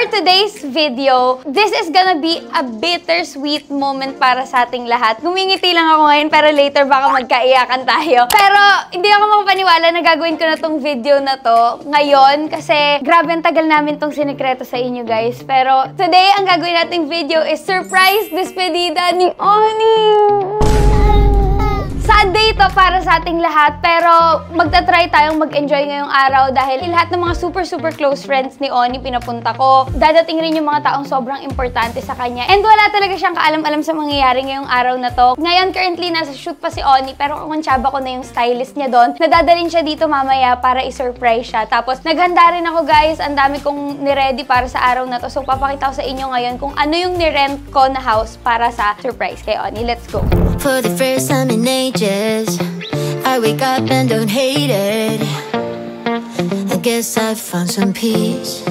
today's video, this is gonna be a bittersweet moment para sa ating lahat. Ngumingiti lang ako ngayon, pero later baka magkaiyakan tayo. Pero hindi ako makapaniwala na gagawin ko na tong video na to ngayon kasi grabe ang tagal namin tong sinikreto sa inyo guys. Pero today, ang gagawin nating video is surprise despedida ni Oni. Sad day to para sa ating lahat, pero magta-try tayong mag-enjoy ngayong araw dahil lahat ng mga super close friends ni Oni pinapunta ko. Dadating rin yung mga taong sobrang importante sa kanya. And wala talaga siyang kaalam-alam sa mangyayari ngayong araw na to. Ngayon, currently, nasa shoot pa si Oni, pero kumansyaba ko na yung stylist niya doon. Nadadalhin siya dito mamaya para i-surprise siya. Tapos, naghanda rin ako guys. Ang dami kong niready para sa araw na to. So, papakita ko sa inyo ngayon kung ano yung nirent ko na house para sa surprise kay Oni. Let's go! For the first time in ages, I wake up and don't hate it. I guess I've found some peace.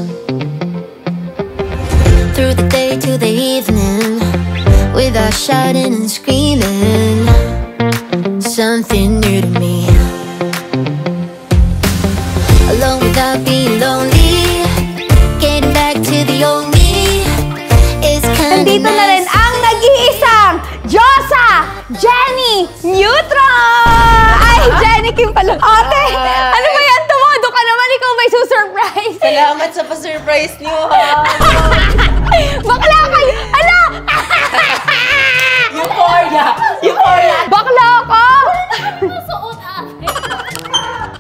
Through the day to the evening, without shouting and screaming, something new to me. Alone without being lonely, getting back to the old me is kind of Nandito na rin ang nag-iisang Diyosa Jenny Neutron! Ay, Jenny Kim pala. Ate, ano ba yan? Tumado ka naman, ikaw may susurprise. Salamat sa pa-surprise niyo, ha? Bakla kayo! Ala! Euphoria! Euphoria! Bakla ka!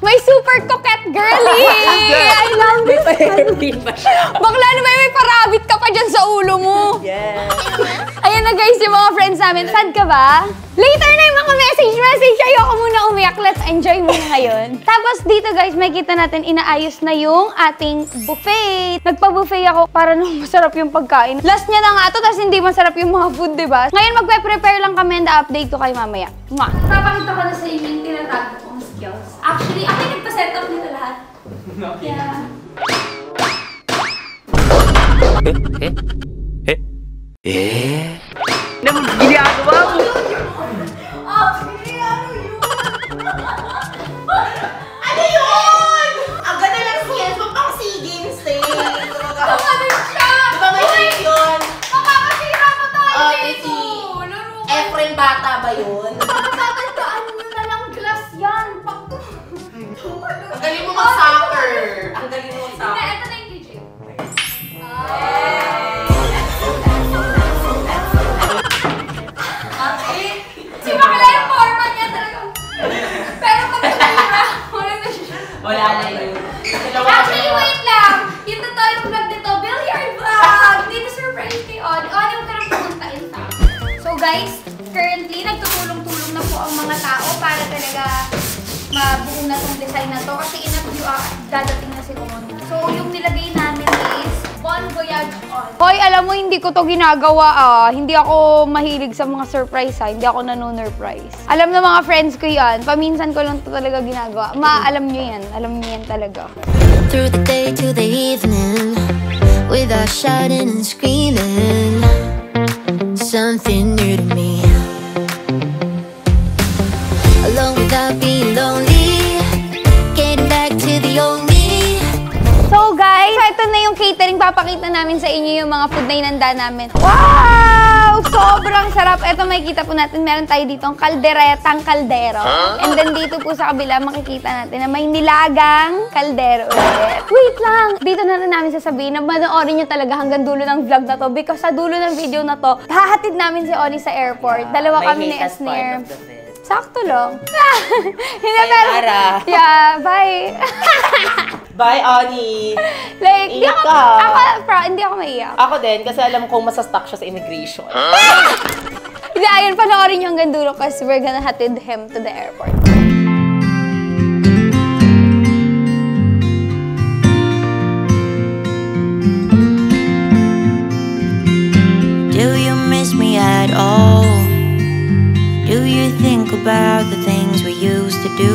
May super coquette girly! I love this! Bakla na may parabit ka pa dyan sa ulo mo. Yes! Ayan na guys, yung mga friends namin. Sad ka ba? Later na yung mga message. Ayoko muna umiyak. Let's enjoy muna ngayon. Tapos dito guys, makikita natin inaayos na yung ating buffet. Nagpa-buffet ako para nung masarap yung pagkain. Last niya na nga to, tapos hindi masarap yung mga food, diba? Ngayon magpe-prepare lang kami and update ko kayo mamaya. Papakita ko na sa inyo yung tinatago kong skills. Actually, ako yung nagpa-set up nito lahat. Yeah. Anong ginagawa mo? Ano yun? Ang ganda ng skills mo pang SEA Games eh. Diba may shake yun? Makakasira pa tayo Si Efren Bata ba yun? Tatandaan nyo na lang glass yan. Ang galing mo mag-soccer. Ang galing mo mag-soccer. Ito na yung kitchen. Si Bakla yung forma niya talaga. Pero pag tumira, wala na siya. Wala na yun. Actually, wait lang. Yung totoo yung vlog nito, billiard vlog. Dito surprise kay Oni. Oni, huwag ka nang pumunta in fact. So guys, currently, nagtutulong-tulong na po ang mga tao para talaga mabuo na tong design na to. Kasi dadating na si Oni. So, yung nilagay namin is Bon Voyage On. Hoy, alam mo, hindi ko to ginagawa Hindi ako mahilig sa mga surprise Hindi ako nanonorprise. Alam na mga friends ko yan. Paminsan ko lang to talaga ginagawa. Alam nyo yan. Alam nyo yan talaga. through the day to the evening, without shouting and screaming, something new to me. Alone without being lonely, getting back to the old me. So guys, ito na yung catering. Papakita namin sa inyo yung mga food na inanda namin. Wow! Sobrang sarap. Ito makikita po natin, meron tayo dito ang kalderetang kaldero. And then dito po sa kabila, makikita natin na may nilagang kaldero ulit. Wait lang! Dito na rin namin sasabihin na manoorin nyo talaga hanggang dulo ng vlog na to because sa dulo ng video na to, hahatid namin si Oni sa airport. Dalawa kami ni Esner. Sakto lang. Hindi, pero... Yeah, bye! Bye, Oni! Like, di Iyak ako, ka. hindi ako maiyak. Ako din, kasi alam kong masastuck siya sa immigration. Hindi, ayun, panoorin nyo hanggang dulo kasi we're gonna hatid him to the airport. Do you miss me at all? Do you think about the things we used to do?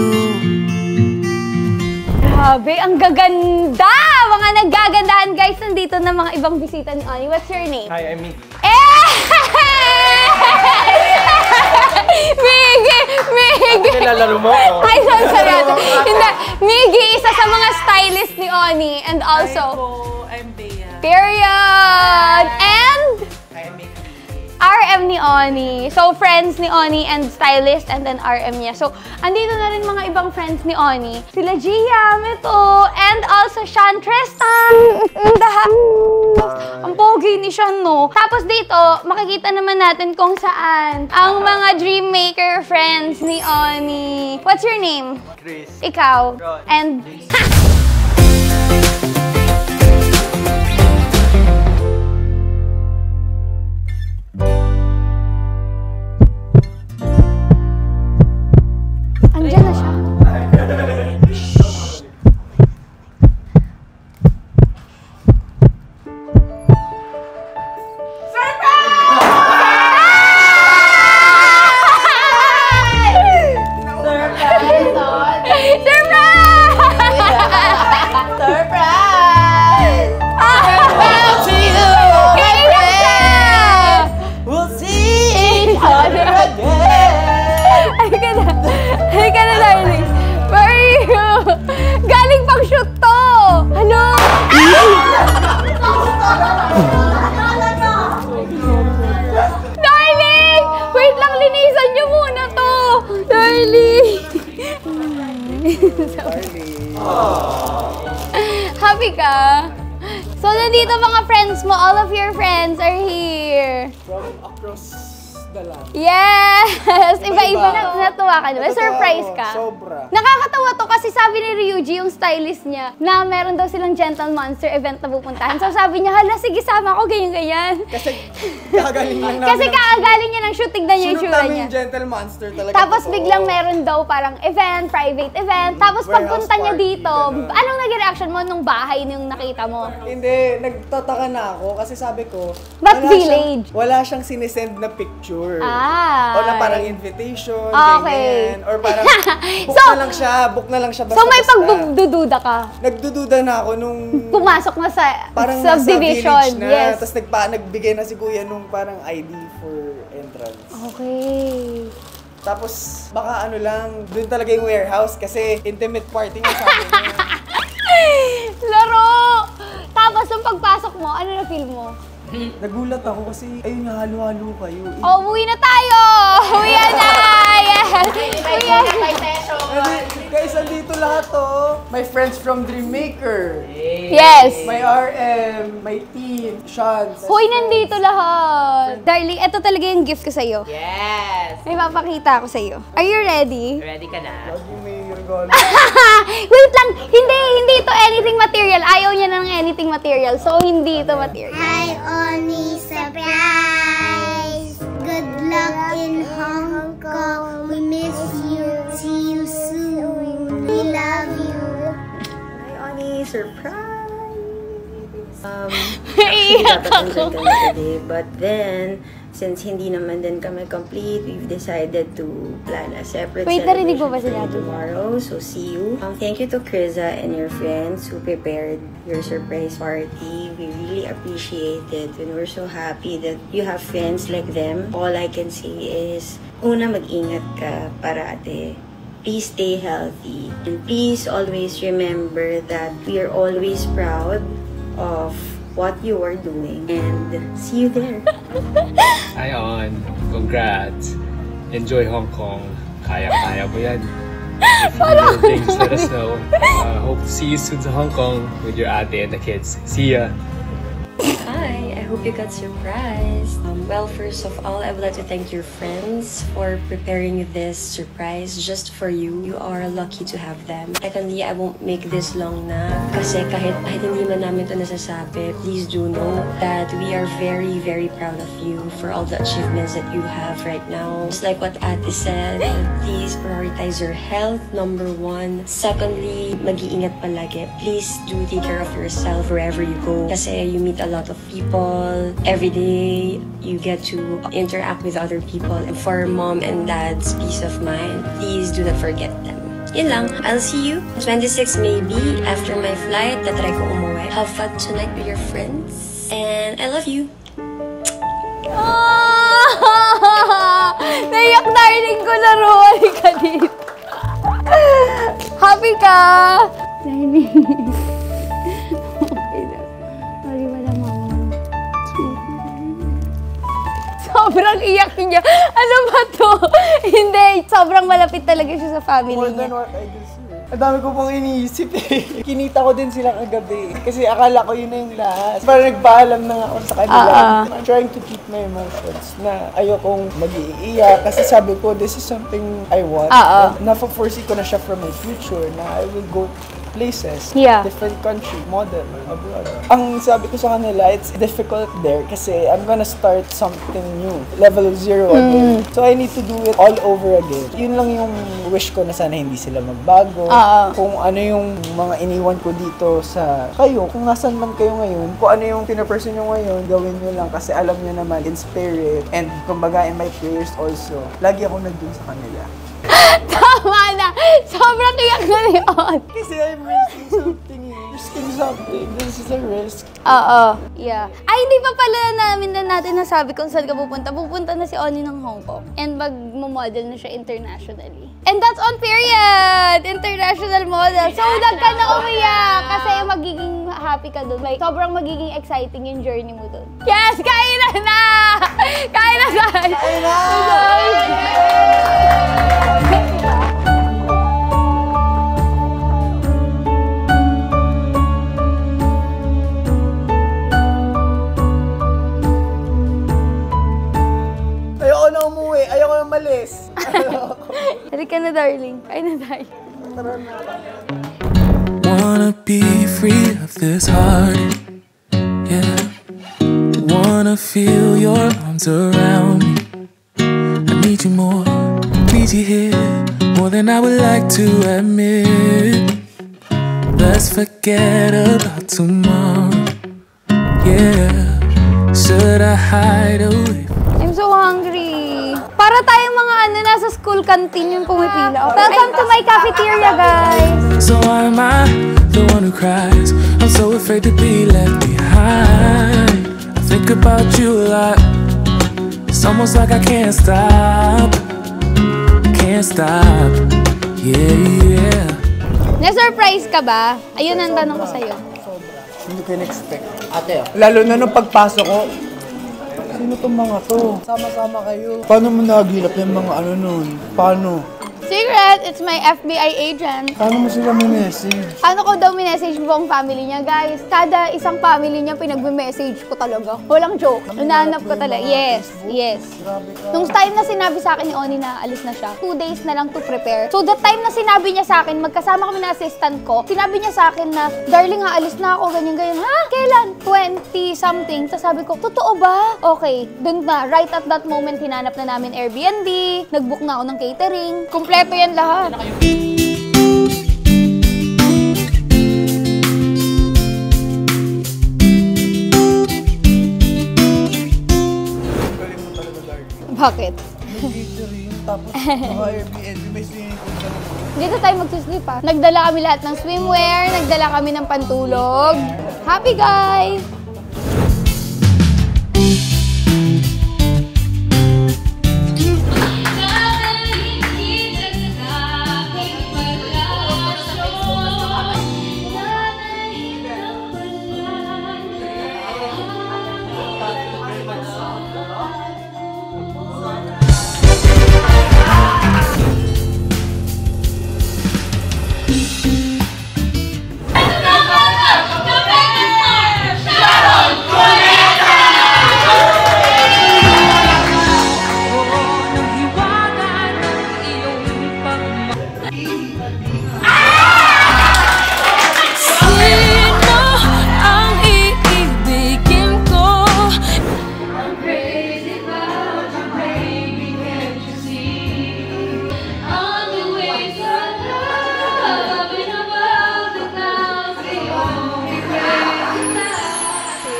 Grabe, ang gaganda! Mga naggagandahan guys, nandito na mga ibang bisita ni Oni. What's your name? Hi, I'm Miggy. Miggy! Miggy! Nilalaro mo? Ay, sorry. Hindi, Miggy, isa sa mga stylist ni Oni. And also... Hi po, I'm Bea. Period! And RM ni Oni. So, friends ni Oni and stylist and then RM niya. So, andito na rin mga ibang friends ni Oni. Sila Gia, Mito, and also Sean Tristan. Ang pogi ni Sean, no? Tapos dito, makikita naman natin kung saan ang mga Dreammaker friends ni Oni. What's your name? Chris. Ikaw. Ron. And... Andiyan na siya. Happy ka? So, nandito mga friends mo. All of your friends are here. From across the land. Yes! Iba-iba na natuwa ka. Diba? Surprise ka. Sobra. Nakakatawa to kasi sabi ni Ryuji, yung stylist niya, na meron daw silang Gentle Monster event na pupuntahan. So sabi niya, hala, sige, sama ako, ganyan-ganyan. Kasi kagaling lang namin. Kasi kakagaling niya ng shoot, tignan niya yung Sunod tsura namin niya. yung Gentle Monster talaga. Tapos totoo. biglang meron daw parang event, private event. Tapos Warehouse pagpunta niya party, dito, ganun. anong naging reaction mo nung bahay na yung nakita mo? Hindi, nagtataka na ako kasi sabi ko, Ba't village? Wala siyang sinisend na picture. Ah. O na parang invitation, Okay. ganyan. Or parang book na lang siya basta. So may pagdududa ka? Nagdududa na ako nung Pumasok na sa parang nasa subdivision. village na. Yes. Tapos nagbigay na si kuya nung parang ID for entrance. Okay. Tapos baka ano lang, doon talaga yung warehouse kasi intimate party nga sabi niya. Laro! Tapos nung pagpasok mo, ano na feel mo? Nagulat ako kasi ayun nga, halo-halo kayo. Oh, uwi na tayo! Uwi na! Yes! Uwi na! Guys, andito lahat to. My friends from Dreammaker. Yes! My RM, my team, Sean. Hoy, nandito lahat! Darling, ito talaga yung gift ko sa'yo. Yes! May papakita ako sa'yo. Are you ready? Ready ka na? Lagi may regalo. Wait lang! Hindi ito anything material. Ayaw niya ng anything material. So, hindi ito material. Hi, Oni, surprise! Good luck in Hong Kong. We miss you. See you soon. We love you. Hi, Oni! Surprise! Iiyak Dapat ako. nandun kami today, but then, since hindi naman din kami complete, we've decided to plan a separate Wait, narinig mo ba celebration sila? for tomorrow. So, see you. Thank you to Kriza and your friends who prepared your surprise party. We really appreciate it, and we're so happy that you have friends like them. All I can say is, una, mag-ingat ka parate. Please stay healthy. And please always remember that we are always proud of what you are doing. And see you there. Hi, On. Congrats. Enjoy Hong Kong. Kaya-kaya mo yan. If you need things, let us know. Hope to see you soon sa Hong Kong with your ate and the kids. See ya! Hi, I hope you got surprised. Well, first of all, I would like to thank your friends for preparing this surprise just for you. You are lucky to have them. Secondly, I won't make this long na kasi kahit hindi man namin ito nasasabi, please do know that we are very, very proud of you for all the achievements that you have right now. Just like what Ate said, please prioritize your health, number one. Secondly, mag-iingat palagi. Please do take care of yourself wherever you go kasi you meet a lot of people. Every day, you get to interact with other people. And for mom and dad's peace of mind, please do not forget them. Yun lang. I'll see you 26 maybe after my flight. Tatry ko umuwi. Have fun tonight with your friends. And I love you. Naiyak, darling ko, laro. Halika dito. Happy ka? Darling. Okay na. Sorry, walang Sobrang iyak niya. Ano ba to? Hindi, sobrang malapit talaga siya sa family More niya. than what I can see. Ang dami ko pong iniisip eh. Kinita ko din sila kagabi. Kasi akala ko yun na yung last. Parang nagpaalam na nga ako sa kanila. I'm trying to keep my emotions na ayokong mag-iiyak. Kasi sabi ko, this is something I want. Nafa-foresee ko na siya for my future na I will go places, different country, model, abroad. Ang sabi ko sa kanila, it's difficult there kasi I'm gonna start something new. Level 0 again. So I need to do it all over again. Yun lang yung wish ko na sana hindi sila magbago. Kung ano yung mga iniwan ko dito sa kayo, kung nasan man kayo ngayon, kung ano yung pinaperson nyo ngayon, gawin nyo lang kasi alam nyo naman, in spirit, and kumbaga in my prayers also, lagi ako nandun sa kanila. Tama na! Sobrang iyak na yun! Kasi I'm risking something eh. Risking something. This is a risk. Yeah. Ay, hindi pa pala natin nasabi kung saan ka pupunta. Pupunta na si Oni ng Hong Kong. And mag-model na siya internationally. And that's on period! International model. So, huwag ka na umiyak kasi magiging happy ka dun. Like, sobrang magiging exciting yung journey mo dun. Yes! Kainan na! Kainan na! Kainan! Ayoko na umuwi. Ayoko na malis. Halika na, darling. Ay na, darling. Wanna be free of this heart. Yeah. Wanna feel your arms around me. I need you more. Need you here. More than I would like to admit. Let's forget about tomorrow. Yeah. Should I hide away? I'm so hungry. Para tayong mga nasa school canteen yung pumipila. Welcome to my cafeteria, guys. So why am I the one who cries? I'm so afraid to be left behind. I think about you a lot. It's almost like I can't stop. Can't stop. Yeah. Na-surprise ka ba? Ayun ang tanong ko sa'yo. Hindi ko in-expect. Lalo na nung pagpasok ko, sino tong mga to? Sama-sama kayo. Paano mo nagilap yung mga ano nun? Paano? Secret! It's my FBI agent. Paano mo sila message? Ano ko daw minessage buong family niya, guys? Kada isang family niya pinagme-message ko talaga. Walang joke. Hinahanap ko talaga. Yes. Nung time na sinabi sa akin ni Oni na alis na siya, 2 days na lang to prepare. So the time na sinabi niya sa akin, magkasama kami na assistant ko, sinabi niya sa akin na, darling ha, alis na ako, ganyan. Ha? Kailan? 20-something. Tapos sabi ko, totoo ba? Okay. Dun na, right at that moment, hinanap na namin Airbnb, nag-book na ako ng catering. Kompleto yan lahat. Bakit? Catering, tapos mga Airbnb, may swimming pool ka naman. Dito tayo magsusleep ha. Nagdala kami lahat ng swimwear, nagdala kami ng pantulog. Happy guys!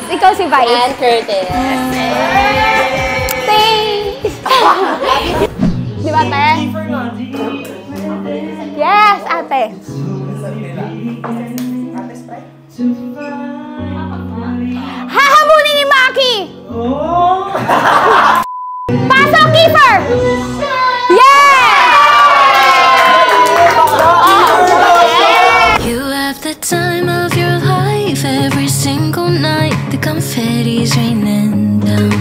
Ikaw si Vice. And Curtis. Thanks! Di ba, ate? Yes, ate. Hahamunin ni Maki! Pasok, Kiefer! You have the time of your life every single night. The confetti's raining down.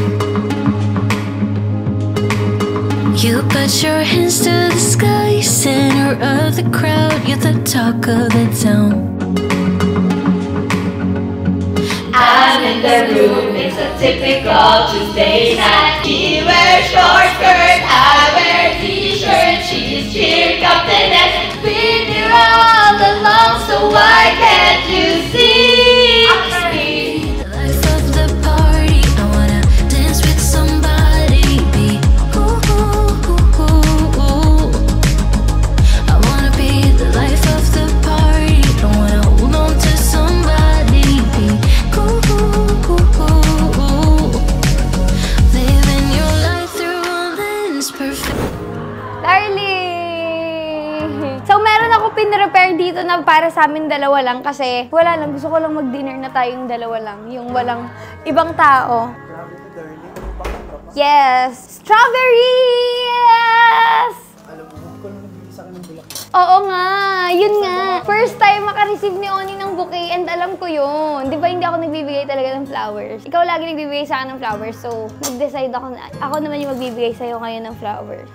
You put your hands to the sky, center of the crowd, you're the talk of the town. I'm in the room, it's a typical Tuesday night. She wears short skirt, I wear t-shirt. She's cheer captainess, been here all along, so why can't you see? The life of the party, I wanna dance with somebody. Be ooh, ooh, ooh, ooh, ooh. I wanna be the life of the party. I wanna hold on to somebody. Be ooh, ooh, ooh, ooh, ooh. Living your life through a lens perfect. Darling! So, meron ako pinrepare dito na para sa amin dalawa lang kasi wala lang. Gusto ko lang mag-dinner na tayong dalawa lang. Yung walang ibang tao. Yes! Strawberries! Alam mo, hindi ko lang nagbili sa akin ng bulaklak. Oo nga! Yun nga! First time makareceive ni Oni ng bouquet and alam ko yun. Di ba hindi ako nagbibigay talaga ng flowers? Ikaw lagi nagbibigay sa akin ng flowers. So, nag-decide ako na ako naman yung magbibigay sa'yo ngayon ng flowers.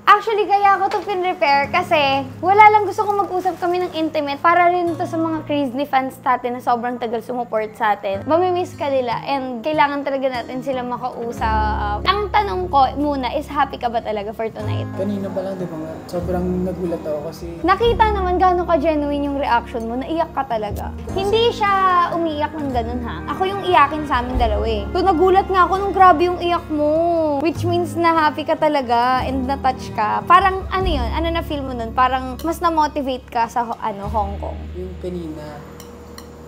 Actually, kaya ako to pin-repair kasi wala lang, gusto ko mag-usap kami ng intimate para rin to sa mga Crazy fans natin na sobrang tagal sumuport sa atin. Mamimiss ka nila and kailangan talaga natin sila makausap. Ang tanong ko muna is, happy ka ba talaga for tonight? Kanina pa lang, di ba nga, sobrang nagulat ako kasi Nakita naman gano'n ka-genuine yung reaction mo, naiyak ka talaga. Hindi siya umiiyak ng ganun ha. Ako yung iyakin sa amin dalawa eh. So nagulat nga ako nung grabe yung iyak mo. Which means na happy ka talaga and na-touch ka. Parang ano yun, ano na feel mo nun? Parang mas na-motivate ka sa Hong Kong. yung kanina,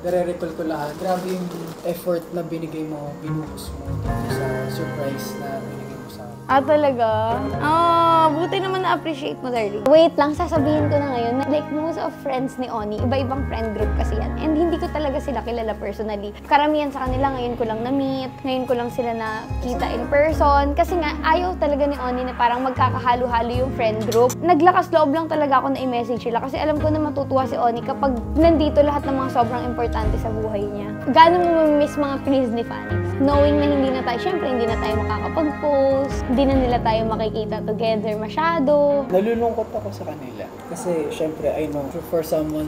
nare-recall ko lahat. Grabe yung effort na binigay mo, binuhos mo dito sa surprise na binigay mo sa akin. Ah, talaga? Ah, buti naman na-appreciate mo, darling. Wait lang, sasabihin ko na ngayon na like most of friends ni Oni, iba-ibang friend group kasi yan. And hindi ko talaga sila kilala personally. Karamihan sa kanila, ngayon ko lang na-meet, ngayon ko lang sila nakita in person. Kasi nga, ayaw talaga ni Oni na parang magkakahalo-halo yung friend group. Naglakas loob lang talaga ako na i-message sila kasi alam ko na matutuwa si Oni kapag nandito lahat ng mga sobrang importante sa buhay niya. Gano'n mo mamimiss mga Disney fans? Knowing na hindi na tayo, syempre hindi na tayo makakapag-post, hindi na nila tayo makikita together masyado. Nalulungkot ako sa kanila. Kasi, syempre, I know, for someone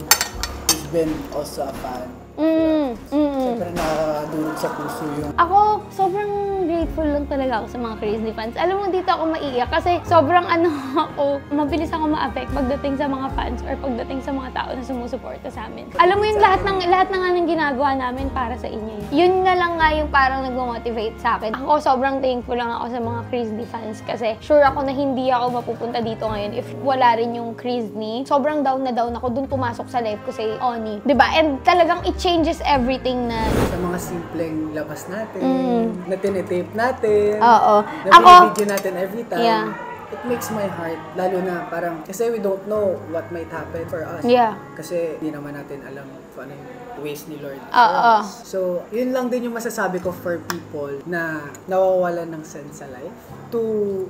who's been also a fan, syempre nakakadurog sa puso yung... Ako, sobrang grateful lang talaga ako sa mga Crazy fans. Alam mo, dito ako maiiyak kasi sobrang ako, mabilis ako ma-affect pagdating sa mga fans or pagdating sa mga tao na sumusuporta sa amin. Alam mo yung lahat na nga ng ginagawa namin para sa inyo. Yun na lang nga yung parang nag-motivate sa akin. Ako, sobrang thankful lang ako sa mga Crazy fans kasi sure ako na hindi ako mapupunta dito ngayon if wala rin yung Crazy. Sobrang down na down ako. Dun pumasok sa life ko si Oni. Diba? And talagang it changes everything na... Sa mga simpleng labas natin, na tinitape natin, Oo. na video natin every time. Yeah. It makes my heart, lalo na parang, kasi we don't know what might happen for us. Yeah. Kasi hindi naman natin alam kung ano yung ways ni Lord for Oo. us. So, yun lang din yung masasabi ko for people na nawawalan ng sense sa life. To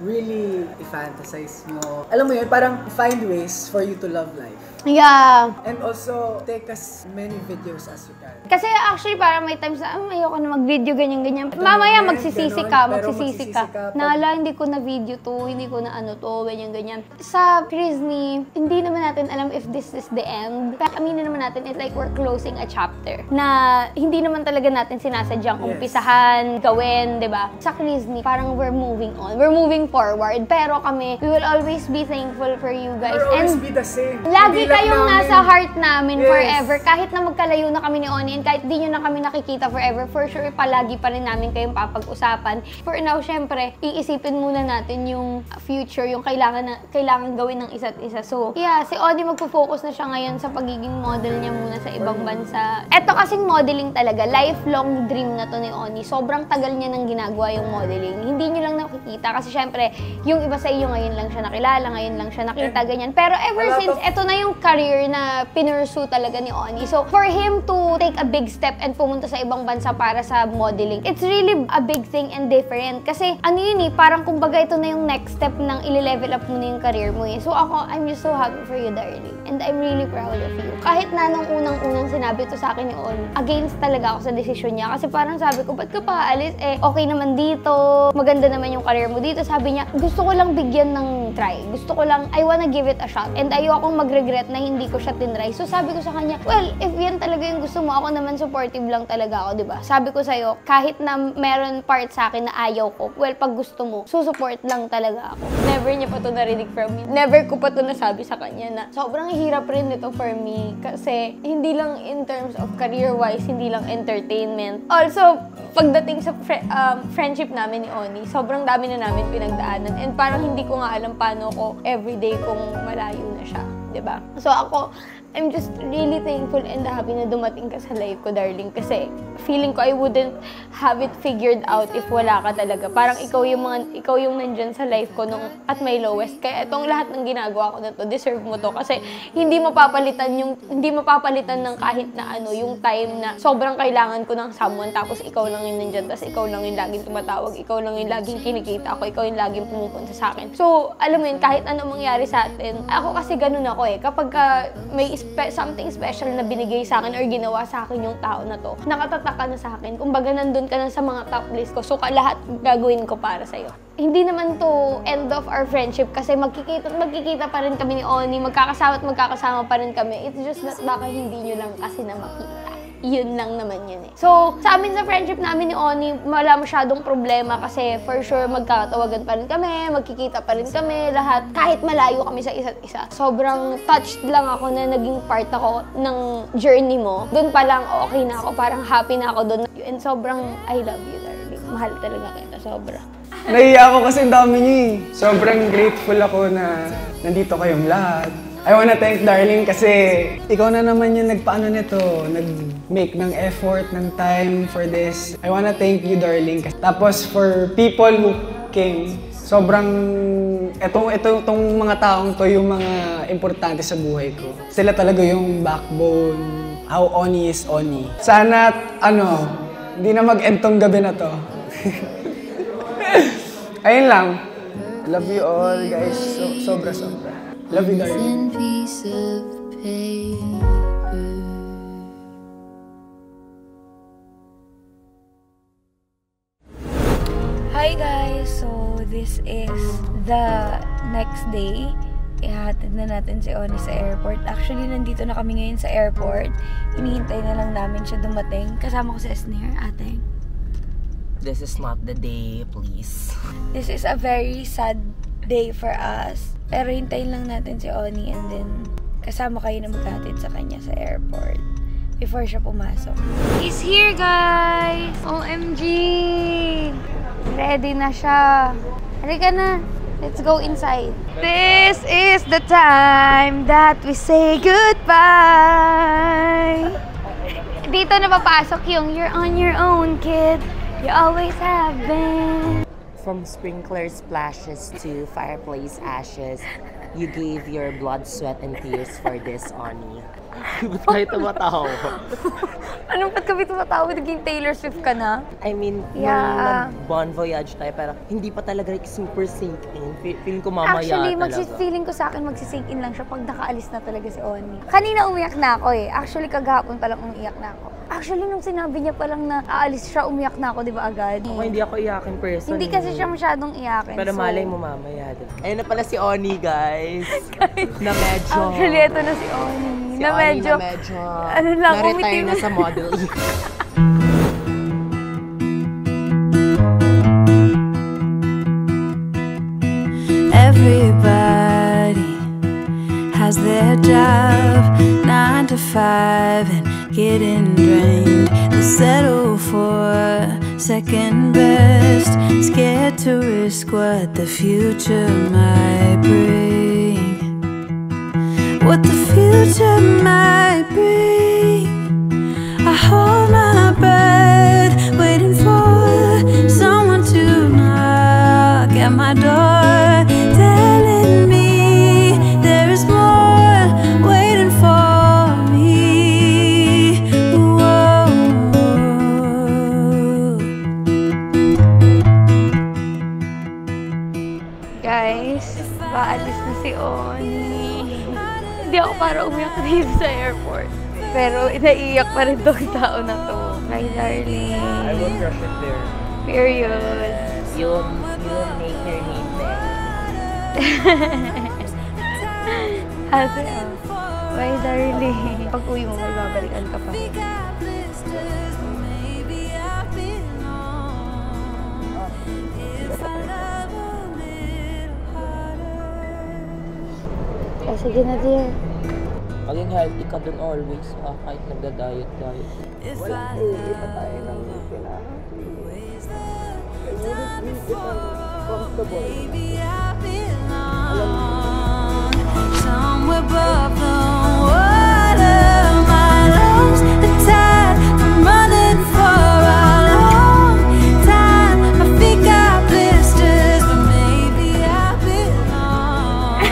really fantasize mo. Alam mo yun, parang find ways for you to love life. Yeah. And also, take as many videos as you can. Kasi actually parang may times na, ayoko na mag-video ganyan-ganyan. Mamaya magsisisi ka. Naala, hindi ko na video to, hindi ko na ano to, ganyan-ganyan. Sa Disney, hindi naman natin alam if this is the end. Pero aminin naman natin, it's like we're closing a chapter. Na hindi naman talaga natin sinasadyang umpisahan, gawin, diba? Sa Disney, parang we're moving on. We're moving forward. Pero kami, we will always be thankful for you guys. We'll always be the same. Lagi Hindi lang kayong namin- nasa heart namin Yes. forever. Kahit na magkalayo na kami ni Oni and kahit di nyo na kami nakikita forever, for sure, palagi pa rin namin kayong papag-usapan. For now, syempre, iisipin muna natin yung future, yung kailangan gawin ng isa't isa. So, yeah, si Oni magpo-focus na siya ngayon sa pagiging model niya muna sa ibang bansa. Eto kasing modeling talaga, lifelong dream na to ni Oni. Sobrang tagal niya nang ginagawa yung modeling. Hindi nyo lang nakikita kasi syempre, yung iba sa iyo ngayon lang siya nakilala, ngayon lang siya nakita, ganyan. Pero ever since, eto na yung career na pinursu talaga ni Oni. So, for him to take a big step and pumunta sa ibang bansa para sa modeling, it's really a big thing and different. Kasi, ano yun eh, parang kumbaga ito na yung next step ng i-level up mo na yung career mo eh. So, ako, I'm just so happy for you, darling. And I'm really proud of you. Kahit na nung unang-unang sinabi sinabi to sa akin ni Oni, against talaga ako sa desisyon niya. Kasi parang sabi ko, ba't ka pa aalis? Eh, okay naman dito. Maganda naman yung career mo dito. Sabi niya, gusto ko lang bigyan ng try. Gusto ko lang, I wanna give it a shot. And ayokong mag-regret na hindi ko siya tinry. So sabi ko sa kanya, well, if yan talaga yung gusto mo, ako naman supportive lang talaga ako, diba? Sabi ko sa'yo, kahit na meron part sa akin na ayaw ko, well, pag gusto mo, susupport lang talaga ako. Never niya pa to narinig from me. Never ko pa to nasabi sa kanya na sobrang hirap rin ito for me. Kasi hindi lang in terms of career-wise, hindi lang entertainment. Also, pagdating sa friendship namin ni Oni, sobrang dami na namin pinagdaanan. And parang hindi ko nga alam paano ko everyday kung malayo na siya. Diba? So ako, I'm just really thankful and happy na dumating ka sa life ko, darling. Kasi feeling ko I wouldn't have it figured out if wala ka talaga. Parang ikaw yung nandyan sa life ko nung at my lowest. Kaya itong lahat ng ginagawa ko na to, deserve mo to. Kasi hindi mapapalitan ng kahit na ano, yung time na sobrang kailangan ko ng someone, tapos ikaw lang yung nandyan, tapos ikaw lang yung laging tumatawag, ikaw lang yung laging kinikita ako, ikaw yung laging pumupunta sa akin. So, alam mo yun, kahit ano mangyari sa atin, ako kasi ganun ako eh. Kapag may something special na binigay sa akin or ginawa sa akin yung tao na to, nakatatak ka na sa akin. Kumbaga, nandun ka na sa mga top list ko. So, lahat gagawin ko para sa'yo. Hindi naman to end of our friendship kasi magkikita pa rin kami ni Oni, magkakasama pa rin kami. It's just that baka hindi nyo lang kasi na makita. Yun lang naman yun eh. So, sa amin sa friendship namin ni Oni, wala masyadong problema kasi for sure magkatawagan pa rin kami, magkikita pa rin kami, lahat. Kahit malayo kami sa isa't isa. Sobrang touched lang ako na naging part ako ng journey mo. Doon pa lang okay na ako, parang happy na ako doon. And sobrang I love you, darling. Mahal talaga kita, sobra. Naiiyak ako kasi ang dami niyo eh. Sobrang grateful ako na nandito kayong lahat. I wanna thank Darling kasi ikaw na naman yung nagpaano nito, nag-make ng effort, ng time for this. I wanna thank you, Darling. Tapos for people who came, sobrang itong mga taong to yung mga importante sa buhay ko. Sila talaga yung backbone, how Oni is Oni. Sana hindi na mag-end tong gabi na to. Ayun lang. Love you all, guys. Sobra. Love you, darling. Piece of paper. Hi guys! So, this is the next day. Ihatid na natin si Oni sa airport. Actually, nandito na kami ngayon sa airport. Hinihintay na lang namin siya dumating. Kasama ko si Esner, ate. This is not the day, please. This is a very sad day for us. Pero hintayin lang natin si Oni and then kasama kayo na maghatid sa kanya sa airport before siya pumasok. He's here, guys! OMG! Ready na siya. Halika na. Let's go inside. This is the time that we say goodbye. Dito na papasok yung you're on your own, kid. You always have been. From sprinkler splashes to fireplace ashes, you gave your blood, sweat, and tears for this, Oni. Ba't tayo tumatawa? Anong ba't kami tumatawa? Naging Taylor Swift ka na? I mean, nung Bon Voyage tayo, pero hindi pa talaga super sink in. Feeling ko mamaya actually, talaga. Feeling ko sa akin magsisink in lang siya pag nakaalis na talaga si Oni. Kanina umiyak na ako eh. Actually, kagahapon pa lang umiyak na ako. Actually, nung sinabi niya pa lang na aalis siya, umiyak na ako, di ba agad? Ako hindi ako iyakin person. Hindi kasi siya masyadong iyakin. Pero malay mo mamaya. Ayun na pala si Oni, guys. Na medyo... Actually, ito na si Oni. Si Oni na medyo... Ano lang, na-retire na sa modeling. Everybody has their job, 9 to 5, and getting drained. They settle for second best, scared to risk what the future might bring. What the future might bring. I hold my breath, waiting for someone to knock at my door, telling me there is more waiting for me. Whoa. Guys, paalis na si Oni. Hindi ako para umiyak dito sa airport. Pero naiiyak pa rin tong tao na to. Hi, darling. I will crush it there. Period. You make your name there. Ate, bye, darling. Pag uwi mo, may babalikan ka pa. Sige na, dear. Maging healthy ka dun always, kahit nagda-diet. Wala hindi pa tayo ng kailangan. Comfortable. Somewhere above the water, my lungs are tired from running for a long time. My feet got blisters, but maybe I belong.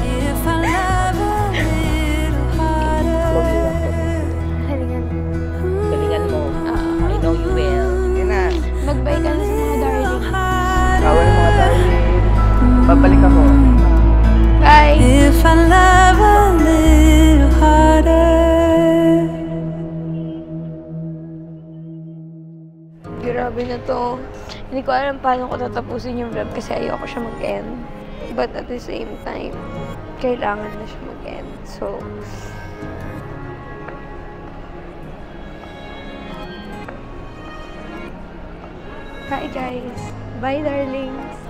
If I love a little harder. Galingan mo. I know you will. Yun na. Mag-bye ka na sa mga darling. Bawal mga darling. Babalik ako. Bye! If I love a little harder. Grabe na to. Hindi ko alam paano ko tatapusin yung vlog kasi ayoko siya mag-end. But at the same time, kailangan na siya mag-end. So, hi guys! Bye darlings!